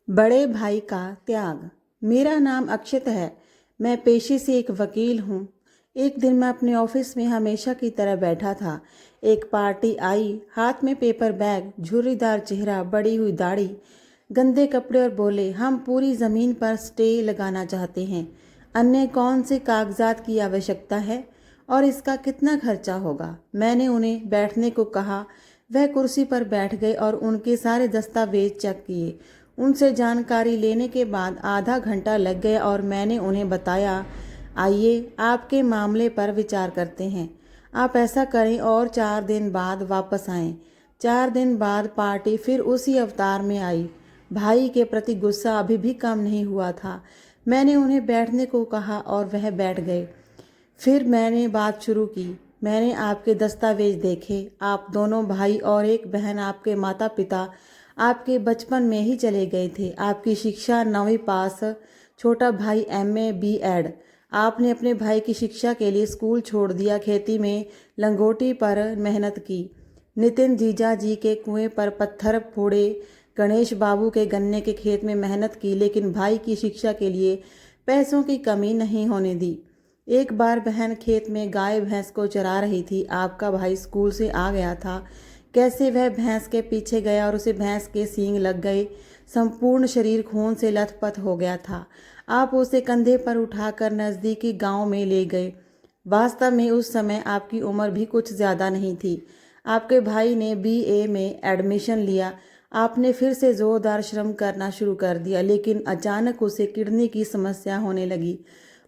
बड़े भाई का त्याग। मेरा नाम अक्षत है। मैं पेशे से एक वकील हूँ। एक दिन मैं अपने ऑफिस में हमेशा की तरह बैठा था। एक पार्टी आई, हाथ में पेपर बैग, झुर्रीदार चेहरा, बड़ी हुई दाढ़ी, गंदे कपड़े और बोले, हम पूरी ज़मीन पर स्टे लगाना चाहते हैं। अन्य कौन से कागजात की आवश्यकता है और इसका कितना खर्चा होगा। मैंने उन्हें बैठने को कहा। वह कुर्सी पर बैठ गए और उनके सारे दस्तावेज चेक किए। उनसे जानकारी लेने के बाद आधा घंटा लग गया और मैंने उन्हें बताया, आइए आपके मामले पर विचार करते हैं। आप ऐसा करें और 4 दिन बाद वापस आएं। 4 दिन बाद पार्टी फिर उसी अवतार में आई। भाई के प्रति गुस्सा अभी भी कम नहीं हुआ था। मैंने उन्हें बैठने को कहा और वह बैठ गए। फिर मैंने बात शुरू की। मैंने आपके दस्तावेज देखे। आप दोनों भाई और एक बहन, आपके माता पिता आपके बचपन में ही चले गए थे। आपकी शिक्षा 9वीं पास, छोटा भाई MA B.Ed। आपने अपने भाई की शिक्षा के लिए स्कूल छोड़ दिया, खेती में लंगोटी पर मेहनत की, नितिन जीजा जी के कुएं पर पत्थर फोड़े, गणेश बाबू के गन्ने के खेत में मेहनत की, लेकिन भाई की शिक्षा के लिए पैसों की कमी नहीं होने दी। एक बार बहन खेत में गाय भैंस को चरा रही थी। आपका भाई स्कूल से आ गया था। कैसे वह भैंस के पीछे गया और उसे भैंस के सींग लग गए। संपूर्ण शरीर खून से लथपथ हो गया था। आप उसे कंधे पर उठाकर नज़दीकी गांव में ले गए। वास्तव में उस समय आपकी उम्र भी कुछ ज़्यादा नहीं थी। आपके भाई ने BA में एडमिशन लिया। आपने फिर से ज़ोरदार श्रम करना शुरू कर दिया, लेकिन अचानक उसे किडनी की समस्या होने लगी।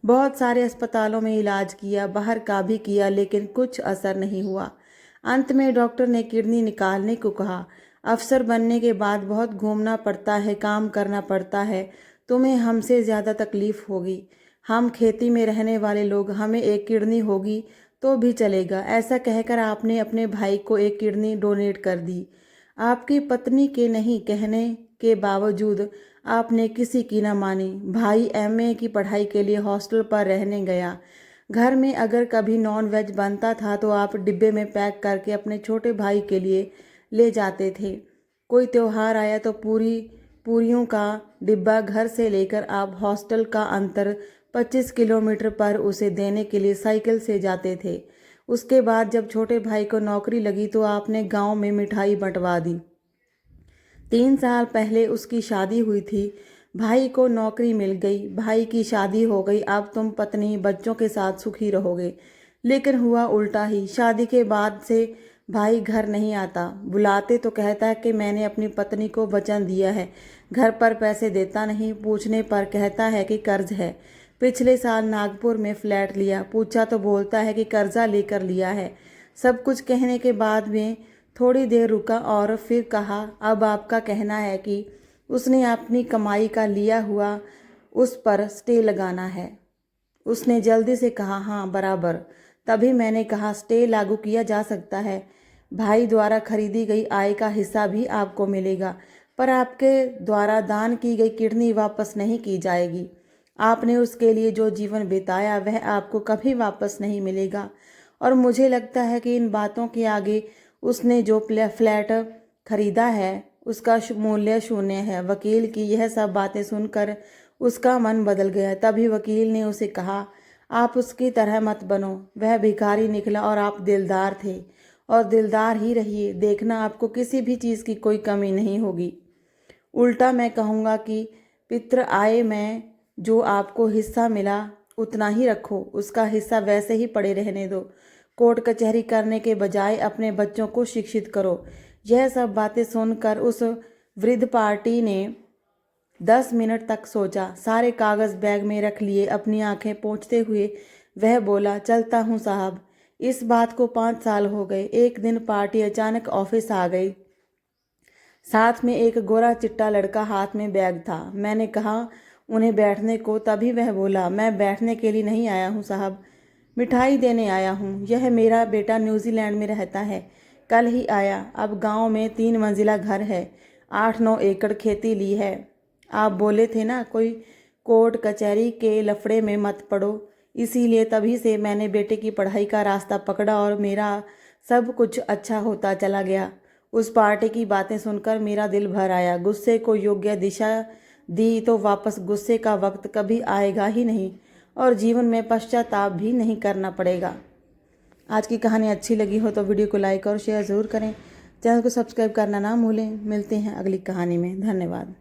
बहुत सारे अस्पतालों में इलाज किया, बाहर का भी किया, लेकिन कुछ असर नहीं हुआ। अंत में डॉक्टर ने किडनी निकालने को कहा। अफसर बनने के बाद बहुत घूमना पड़ता है, काम करना पड़ता है। तुम्हें हमसे ज़्यादा तकलीफ होगी। हम खेती में रहने वाले लोग, हमें एक किडनी होगी तो भी चलेगा। ऐसा कहकर आपने अपने भाई को एक किडनी डोनेट कर दी। आपकी पत्नी के नहीं कहने के बावजूद आपने किसी की न मानी। भाई MA की पढ़ाई के लिए हॉस्टल पर रहने गया। घर में अगर कभी नॉन वेज बनता था तो आप डिब्बे में पैक करके अपने छोटे भाई के लिए ले जाते थे। कोई त्योहार आया तो पूरियों का डिब्बा घर से लेकर आप हॉस्टल का अंतर 25 किलोमीटर पर उसे देने के लिए साइकिल से जाते थे। उसके बाद जब छोटे भाई को नौकरी लगी तो आपने गांव में मिठाई बंटवा दी। 3 साल पहले उसकी शादी हुई थी। भाई को नौकरी मिल गई, भाई की शादी हो गई। अब तुम पत्नी बच्चों के साथ सुखी रहोगे। लेकिन हुआ उल्टा ही। शादी के बाद से भाई घर नहीं आता। बुलाते तो कहता है कि मैंने अपनी पत्नी को वचन दिया है। घर पर पैसे देता नहीं। पूछने पर कहता है कि कर्ज है। पिछले साल नागपुर में फ्लैट लिया। पूछा तो बोलता है कि कर्जा लेकर लिया है। सब कुछ कहने के बाद में थोड़ी देर रुका और फिर कहा, अब आपका कहना है कि उसने अपनी कमाई का लिया हुआ उस पर स्टे लगाना है। उसने जल्दी से कहा, हाँ बराबर। तभी मैंने कहा, स्टे लागू किया जा सकता है। भाई द्वारा खरीदी गई आय का हिस्सा भी आपको मिलेगा, पर आपके द्वारा दान की गई किडनी वापस नहीं की जाएगी। आपने उसके लिए जो जीवन बिताया वह आपको कभी वापस नहीं मिलेगा। और मुझे लगता है कि इन बातों के आगे उसने जो फ्लैट खरीदा है उसका मूल्य शून्य है। वकील की यह सब बातें सुनकर उसका मन बदल गया। तभी वकील ने उसे कहा, आप उसकी तरह मत बनो। वह भिखारी निकला और आप दिलदार थे, और दिलदार ही रहिए। देखना, आपको किसी भी चीज़ की कोई कमी नहीं होगी। उल्टा मैं कहूँगा कि पितृ आय में जो आपको हिस्सा मिला उतना ही रखो, उसका हिस्सा वैसे ही पड़े रहने दो। कोर्ट कचहरी करने के बजाय अपने बच्चों को शिक्षित करो। यह सब बातें सुनकर उस वृद्ध पार्टी ने 10 मिनट तक सोचा। सारे कागज बैग में रख लिए। अपनी आंखें पोंछते हुए वह बोला, चलता हूँ साहब। इस बात को 5 साल हो गए। एक दिन पार्टी अचानक ऑफिस आ गई। साथ में एक गोरा चिट्टा लड़का, हाथ में बैग था। मैंने कहा उन्हें बैठने को। तभी वह बोला, मैं बैठने के लिए नहीं आया हूँ साहब, मिठाई देने आया हूँ। यह मेरा बेटा न्यूजीलैंड में रहता है, कल ही आया। अब गांव में 3 मंजिला घर है, 8-9 एकड़ खेती ली है। आप बोले थे ना, कोई कोर्ट कचहरी के लफड़े में मत पड़ो, इसीलिए तभी से मैंने बेटे की पढ़ाई का रास्ता पकड़ा और मेरा सब कुछ अच्छा होता चला गया। उस पार्टी की बातें सुनकर मेरा दिल भर आया। गुस्से को योग्य दिशा दी तो वापस गुस्से का वक्त कभी आएगा ही नहीं और जीवन में पश्चाताप भी नहीं करना पड़ेगा। आज की कहानी अच्छी लगी हो तो वीडियो को लाइक और शेयर ज़रूर करें। चैनल को सब्सक्राइब करना ना भूलें। मिलते हैं अगली कहानी में। धन्यवाद।